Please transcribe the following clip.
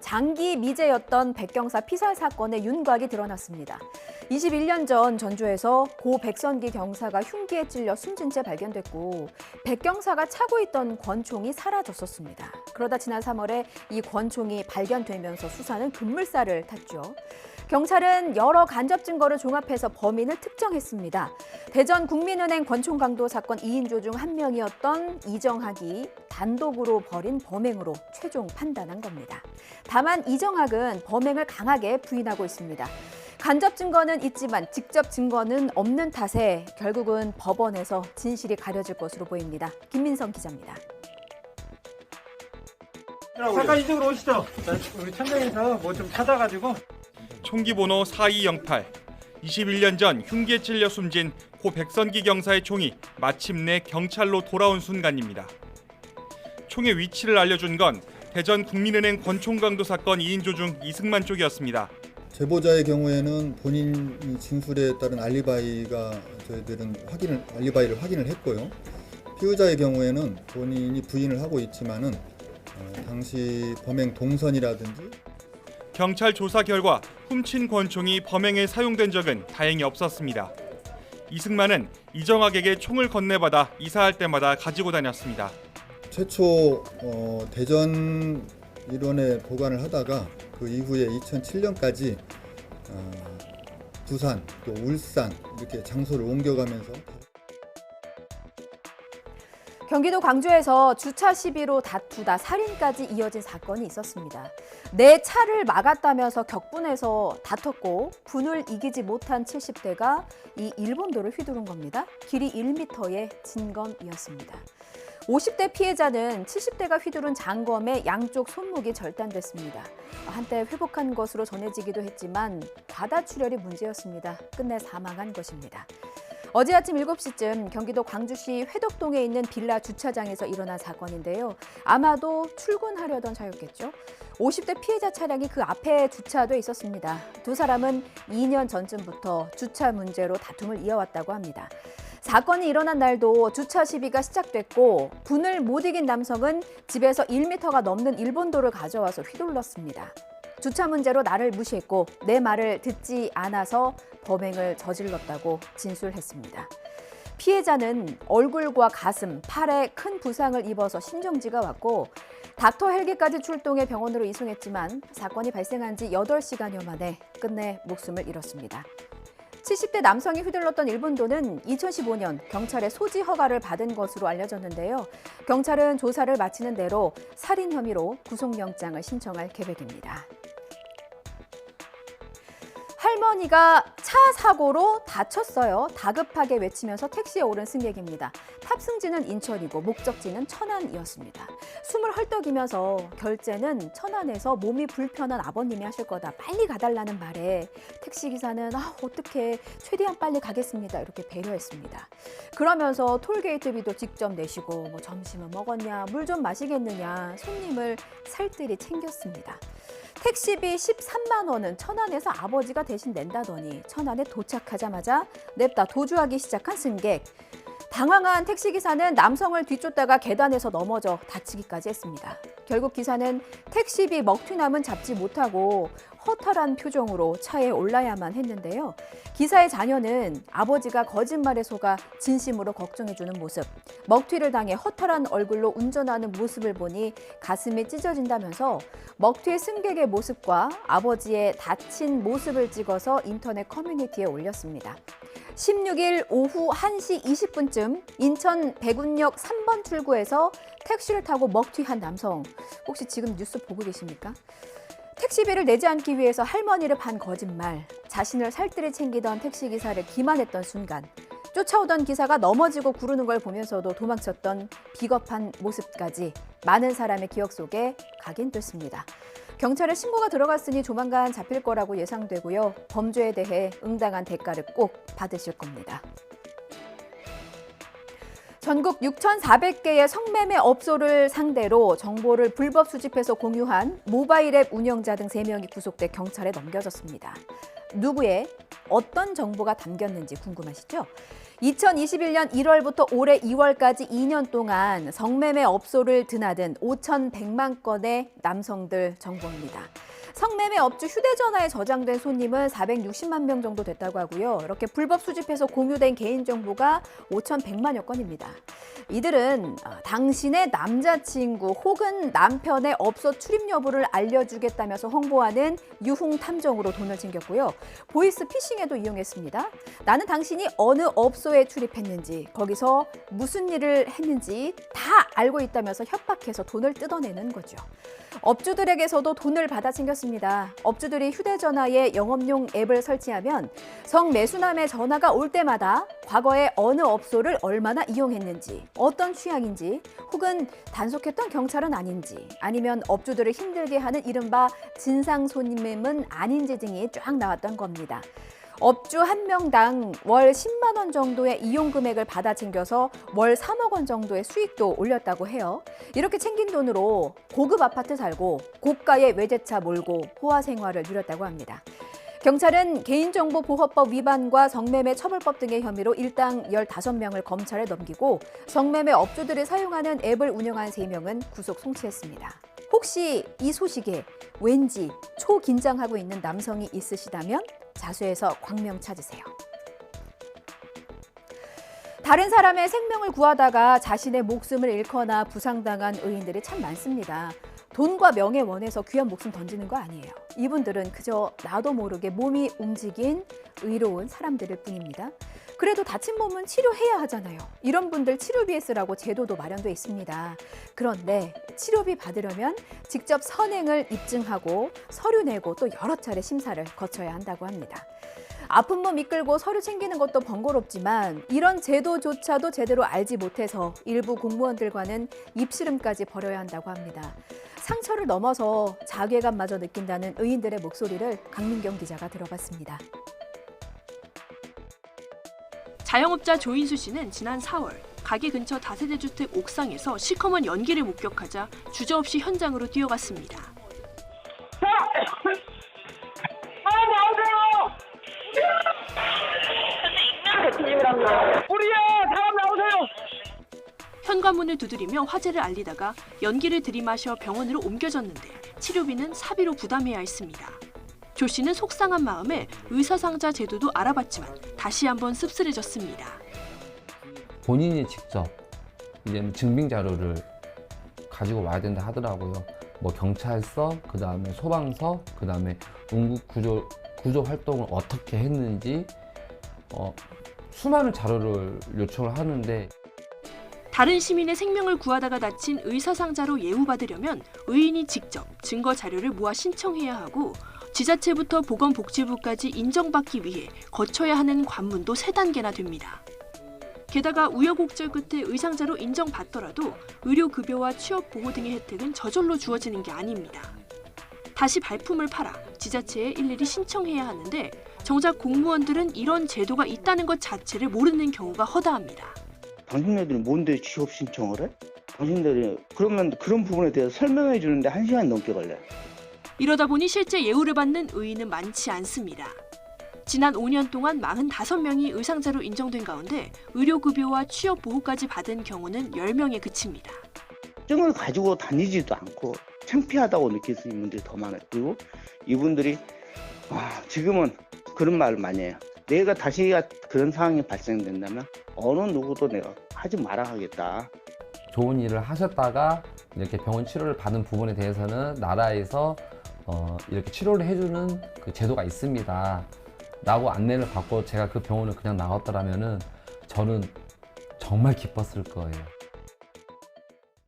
장기 미제였던 백경사 피살 사건의 윤곽이 드러났습니다. 21년 전 전주에서 고 백선기 경사가 흉기에 찔려 숨진 채 발견됐고 백경사가 차고 있던 권총이 사라졌었습니다. 그러다 지난 3월에 이 권총이 발견되면서 수사는 급물살을 탔죠. 경찰은 여러 간접 증거를 종합해서 범인을 특정했습니다. 대전 국민은행 권총 강도 사건 2인조 중 한 명이었던 이정학이 단독으로 벌인 범행으로 최종 판단한 겁니다. 다만 이정학은 범행을 강하게 부인하고 있습니다. 간접 증거는 있지만 직접 증거는 없는 탓에 결국은 법원에서 진실이 가려질 것으로 보입니다. 김민성 기자입니다. 잠깐 이쪽으로 오시죠. 우리 천장에서 뭐 좀 찾아가지고. 총기 번호 4208. 21년 전 흉기에 찔려 숨진 고 백선기 경사의 총이 마침내 경찰로 돌아온 순간입니다. 총의 위치를 알려준 건 대전 국민은행 권총 강도 사건 2인조 중 이승만 쪽이었습니다. 제보자의 경우에는 본인 진술에 따른 알리바이가 저희들은 알리바이를 확인을 했고요. 피의자의 경우에는 본인이 부인을 하고 있지만은 당시 범행 동선이라든지 경찰 조사 결과 훔친 권총이 범행에 사용된 적은 다행히 없었습니다. 이승만은 이정학에게 총을 건네받아 이사할 때마다 가지고 다녔습니다. 최초 대전 일원에 보관을 하다가 그 이후에 2007년까지 부산 또 울산 이렇게 장소를 옮겨가면서 경기도 광주에서 주차 시비로 다투다 살인까지 이어진 사건이 있었습니다. 내 차를 막았다면서 격분해서 다퉜고 분을 이기지 못한 70대가 이 일본도를 휘두른 겁니다. 길이 1m의 진검이었습니다. 50대 피해자는 70대가 휘두른 장검에 양쪽 손목이 절단됐습니다. 한때 회복한 것으로 전해지기도 했지만 과다출혈이 문제였습니다. 끝내 사망한 것입니다. 어제 아침 7시쯤 경기도 광주시 회덕동에 있는 빌라 주차장에서 일어난 사건인데요. 아마도 출근하려던 차였겠죠. 50대 피해자 차량이 그 앞에 주차돼 있었습니다. 두 사람은 2년 전쯤부터 주차 문제로 다툼을 이어왔다고 합니다. 사건이 일어난 날도 주차 시비가 시작됐고 분을 못 이긴 남성은 집에서 1m가 넘는 일본도를 가져와서 휘둘렀습니다. 주차 문제로 나를 무시했고 내 말을 듣지 않아서 범행을 저질렀다고 진술했습니다. 피해자는 얼굴과 가슴, 팔에 큰 부상을 입어서 신정지가 왔고 닥터 헬기까지 출동해 병원으로 이송했지만 사건이 발생한 지 8시간여 만에 끝내 목숨을 잃었습니다. 70대 남성이 휘둘렀던 일본도는 2015년 경찰의 소지 허가를 받은 것으로 알려졌는데요. 경찰은 조사를 마치는 대로 살인 혐의로 구속영장을 신청할 계획입니다. 할머니가 차 사고로 다쳤어요. 다급하게 외치면서 택시에 오른 승객입니다. 탑승지는 인천이고 목적지는 천안이었습니다. 숨을 헐떡이면서 결제는 천안에서 몸이 불편한 아버님이 하실 거다. 빨리 가달라는 말에 택시기사는 어떡해 최대한 빨리 가겠습니다. 이렇게 배려했습니다. 그러면서 톨게이트비도 직접 내시고 점심은 먹었냐, 물 좀 마시겠느냐 손님을 살뜰히 챙겼습니다. 택시비 13만 원은 천안에서 아버지가 대신 낸다더니 천안에 도착하자마자 냅다 도주하기 시작한 승객. 당황한 택시기사는 남성을 뒤쫓다가 계단에서 넘어져 다치기까지 했습니다. 결국 기사는 택시비 먹튀남은 잡지 못하고 허탈한 표정으로 차에 올라야만 했는데요. 기사의 자녀는 아버지가 거짓말에 속아 진심으로 걱정해주는 모습, 먹튀를 당해 허탈한 얼굴로 운전하는 모습을 보니 가슴이 찢어진다면서 먹튀 승객의 모습과 아버지의 다친 모습을 찍어서 인터넷 커뮤니티에 올렸습니다. 16일 오후 1시 20분쯤 인천 백운역 3번 출구에서 택시를 타고 먹튀한 남성. 혹시 지금 뉴스 보고 계십니까? 택시비를 내지 않기 위해서 할머니를 반 거짓말, 자신을 살뜰히 챙기던 택시기사를 기만했던 순간, 쫓아오던 기사가 넘어지고 구르는 걸 보면서도 도망쳤던 비겁한 모습까지 많은 사람의 기억 속에 각인됐습니다. 경찰에 신고가 들어갔으니 조만간 잡힐 거라고 예상되고요. 범죄에 대해 응당한 대가를 꼭 받으실 겁니다. 전국 6,400개의 성매매 업소를 상대로 정보를 불법 수집해서 공유한 모바일 앱 운영자 등 3명이 구속돼 경찰에 넘겨졌습니다. 누구의 어떤 정보가 담겼는지 궁금하시죠? 2021년 1월부터 올해 2월까지 2년 동안 성매매 업소를 드나든 5,100만 건의 남성들 정보입니다. 성매매 업주 휴대전화에 저장된 손님은 460만 명 정도 됐다고 하고요. 이렇게 불법 수집해서 공유된 개인정보가 5,100만여 건입니다. 이들은 당신의 남자친구 혹은 남편의 업소 출입 여부를 알려주겠다면서 홍보하는 유흥 탐정으로 돈을 챙겼고요. 보이스 피싱에도 이용했습니다. 나는 당신이 어느 업소에 출입했는지, 거기서 무슨 일을 했는지 다 알고 있다면서 협박해서 돈을 뜯어내는 거죠. 업주들에게서도 돈을 받아 챙겼습니다. 업주들이 휴대전화에 영업용 앱을 설치하면 성매수남의 전화가 올 때마다 과거에 어느 업소를 얼마나 이용했는지, 어떤 취향인지, 혹은 단속했던 경찰은 아닌지, 아니면 업주들을 힘들게 하는 이른바 진상 손님은 아닌지 등이 쫙 나왔던 겁니다. 업주 한 명당 월 10만 원 정도의 이용 금액을 받아 챙겨서 월 3억 원 정도의 수익도 올렸다고 해요. 이렇게 챙긴 돈으로 고급 아파트 살고 고가의 외제차 몰고 호화 생활을 누렸다고 합니다. 경찰은 개인정보보호법 위반과 성매매 처벌법 등의 혐의로 일당 15명을 검찰에 넘기고 성매매 업주들이 사용하는 앱을 운영한 3명은 구속 송치했습니다. 혹시 이 소식에 왠지 초긴장하고 있는 남성이 있으시다면 자수해서 광명 찾으세요. 다른 사람의 생명을 구하다가 자신의 목숨을 잃거나 부상당한 의인들이 참 많습니다. 돈과 명예 원해서 귀한 목숨 던지는 거 아니에요. 이분들은 그저 나도 모르게 몸이 움직인 의로운 사람들일 뿐입니다. 그래도 다친 몸은 치료해야 하잖아요. 이런 분들 치료비에 쓰라고 제도도 마련돼 있습니다. 그런데 치료비 받으려면 직접 선행을 입증하고 서류 내고 또 여러 차례 심사를 거쳐야 한다고 합니다. 아픈 몸 이끌고 서류 챙기는 것도 번거롭지만 이런 제도조차도 제대로 알지 못해서 일부 공무원들과는 입씨름까지 벌여야 한다고 합니다. 상처를 넘어서 자괴감마저 느낀다는 의인들의 목소리를 강민경 기자가 들어봤습니다. 자영업자 조인수 씨는 지난 4월 가게 근처 다세대 주택 옥상에서 시커먼 연기를 목격하자 주저없이 현장으로 뛰어갔습니다. 현관문을 두드리며 화재를 알리다가 연기를 들이마셔 병원으로 옮겨졌는데 치료비는 사비로 부담해야 했습니다. 조 씨는 속상한 마음에 의사상자 제도도 알아봤지만 다시 한번 씁쓸해졌습니다. 본인이 직접 이제 증빙 자료를 가지고 와야 된다 하더라고요. 뭐 경찰서, 그 다음에 소방서, 그 다음에 응급 구조 활동을 어떻게 했는지 수많은 자료를 요청을 하는데. 다른 시민의 생명을 구하다가 다친 의사상자로 예우받으려면 의인이 직접 증거 자료를 모아 신청해야 하고 지자체부터 보건복지부까지 인정받기 위해 거쳐야 하는 관문도 3단계나 됩니다. 게다가 우여곡절 끝에 의상자로 인정받더라도 의료급여와 취업보호 등의 혜택은 저절로 주어지는 게 아닙니다. 다시 발품을 팔아 지자체에 일일이 신청해야 하는데 정작 공무원들은 이런 제도가 있다는 것 자체를 모르는 경우가 허다합니다. 당신네들이 뭔데 취업 신청을 해? 당신들이 그러면 그런 부분에 대해서 설명해 주는데 1시간 넘게 걸려요. 이러다 보니 실제 예우를 받는 의인은 많지 않습니다. 지난 5년 동안 45명이 의상자로 인정된 가운데 의료급여와 취업보호까지 받은 경우는 10명에 그칩니다. 증을 가지고 다니지도 않고 창피하다고 느끼시는 분들이 더 많아요. 그리고 이분들이 지금은 그런 말을 많이 해요. 내가 다시 그런 상황이 발생된다면 어느 누구도 내가 하지 말아 하겠다. 좋은 일을 하셨다가 이렇게 병원 치료를 받은 부분에 대해서는 나라에서 이렇게 치료를 해주는 그 제도가 있습니다 라고 안내를 받고 제가 그 병원을 그냥 나갔더라면은 저는 정말 기뻤을 거예요.